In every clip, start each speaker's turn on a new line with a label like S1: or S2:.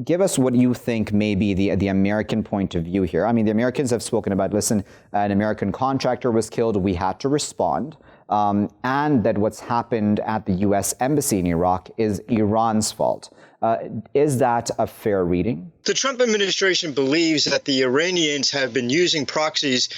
S1: give us what you think may be the American point of view here. I mean, the Americans have spoken about, listen, an American contractor was killed, we had to respond, and that what's happened at the U.S. Embassy in Iraq is Iran's fault. Is that a fair reading?
S2: The Trump administration believes that the Iranians have been using proxies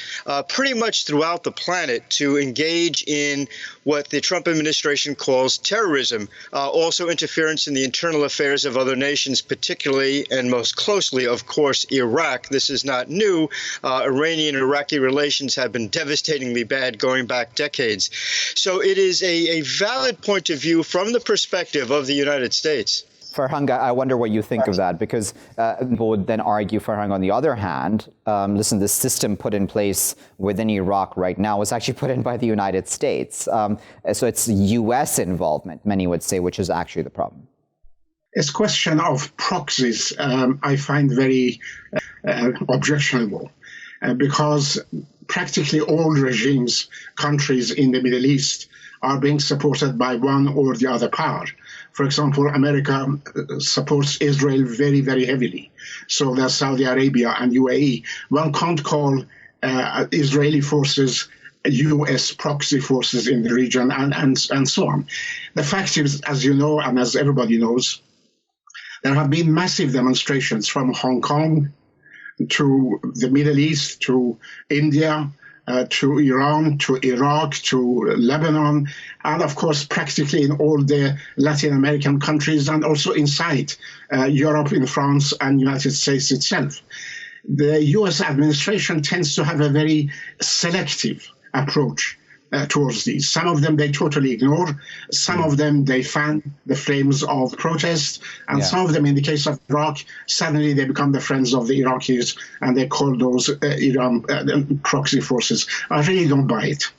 S2: pretty much throughout the planet to engage in what the Trump administration calls terrorism, also interference in the internal affairs of other nations, particularly and most closely, of course, Iraq. This is not new. Iranian-Iraqi relations have been devastatingly bad going back decades. So it is a valid point of view from the perspective of the United States.
S1: Farhang, I wonder what you think of that, because people would then argue, Farhang, on the other hand, listen, the system put in place within Iraq right now was actually put in by the United States. So it's U.S. involvement, many would say, which is actually the problem.
S3: This question of proxies I find very objectionable because practically all regimes, countries in the Middle East are being supported by one or the other power. For example, America supports Israel very, very heavily. So does Saudi Arabia and UAE. One can't call Israeli forces U.S. proxy forces in the region and so on. The fact is, as you know, and as everybody knows, there have been massive demonstrations from Hong Kong to the Middle East, to India, to Iran, to Iraq, to Lebanon, and of course practically in all the Latin American countries and also inside Europe, in France and United States itself. The US administration tends to have a very selective approach towards these. Some of them they totally ignore, some of them they fan the flames of protest, and some of them, in the case of Iraq, suddenly they become the friends of the Iraqis and they call those Iran proxy forces. I really don't buy it.